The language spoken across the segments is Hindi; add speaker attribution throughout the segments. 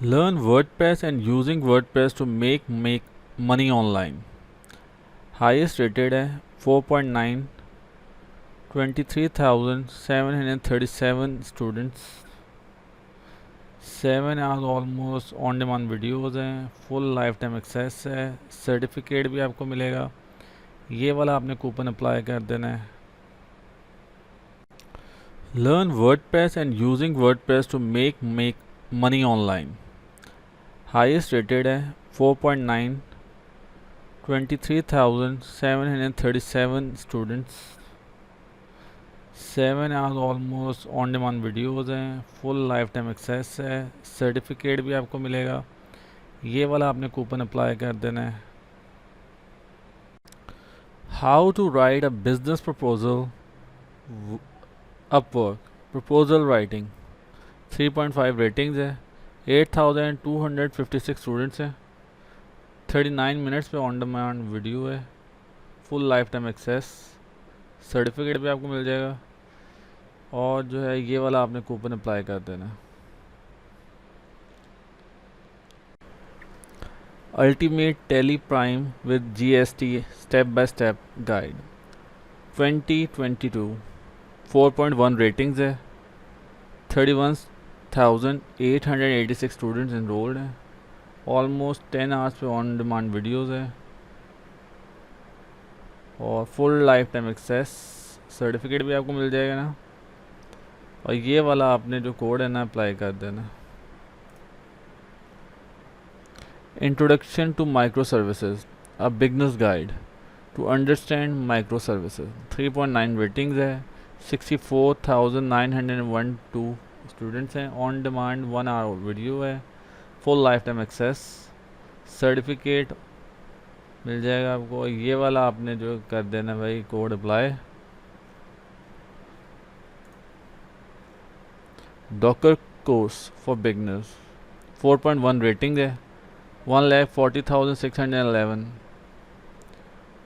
Speaker 1: Learn WordPress and using WordPress to make money online. Highest rated है 4.9, 23,737 students, 7 hours almost on demand videos हैं, फुल लाइफ टाइम एक्सेस है, सर्टिफिकेट भी आपको मिलेगा। ये वाला आपने कूपन अप्लाई कर देना है। Learn WordPress and using WordPress to make money online. Highest rated है 4.9, 23,737 students, 7 hours almost on demand videos हैं, फुल लाइफ टाइम एक्सेस है, सर्टिफिकेट भी आपको मिलेगा। ये वाला आपने कूपन अप्लाई कर देना है। How to write a business proposal, Upwork proposal writing, 3.5 ratings है, 8,256 स्टूडेंट्स हैं, 39 मिनट्स पे ऑन डिमांड वीडियो है, full life time access, certificate भी आपको मिल जाएगा। और जो है ये वाला आपने कूपन अप्लाई कर देना। Ultimate TallyPrime with GST step by step guide 2022, 4.1 ratings है, 31,886 स्टूडेंट्स इनरोल्ड हैं, ऑलमोस्ट 10 आवर्स पे ऑन डिमांड वीडियोस है और full life time access, certificate भी आपको मिल जाएगा ना। और ये वाला आपने जो कोड है ना अप्लाई कर देना। Introduction to micro services, a beginner's guide to understand micro services, 3.9 ratings है, 64,912 स्टूडेंट्स हैं, ऑन डिमांड 1 आवर वीडियो है, full life time access, certificate मिल जाएगा आपको। ये वाला आपने जो कर देना भाई code apply. Docker course for beginners, 4.1 rating है, 1,40,611,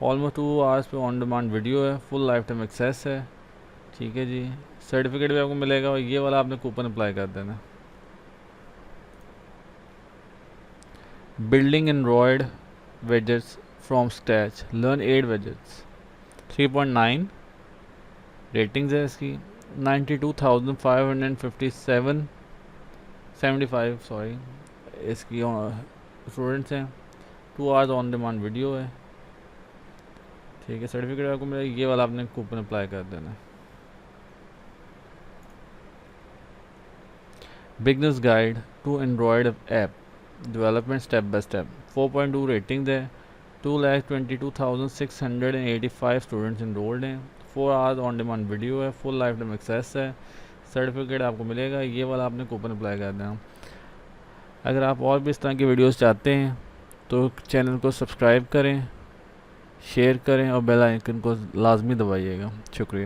Speaker 1: ऑलमोस्ट 2 आवर्स पे ऑन डिमांड वीडियो है, फुल लाइफ टाइम एक्सेस है। ठीक है जी, सर्टिफिकेट भी आपको मिलेगा और ये वाला आपने कूपन अप्लाई कर देना। Building Android widgets from scratch, learn 8 widgets, 3.9 ratings है इसकी, 92,575 सॉरी इसकी स्टूडेंट्स हैं, 2 आवर्स ऑन डिमांड वीडियो है। ठीक है, सर्टिफिकेट आपको मिलेगा, ये वाला आपने कूपन अप्लाई कर देना। Beginners guide to Android app development step by step, 4.2 rating है, 2,22,685 स्टूडेंट्स इनरोल्ड हैं, 4 आवर्स ऑन डिमांड वीडियो है, फुल लाइफ टाइम एक्सेस है, सर्टिफिकेट आपको मिलेगा। ये वाला आपने कूपन अप्लाई कर देना। अगर आप और भी इस तरह की वीडियोस चाहते हैं तो चैनल को सब्सक्राइब करें, शेयर करें और बेल आइकन को लाजमी दबाइएगा। शुक्रिया।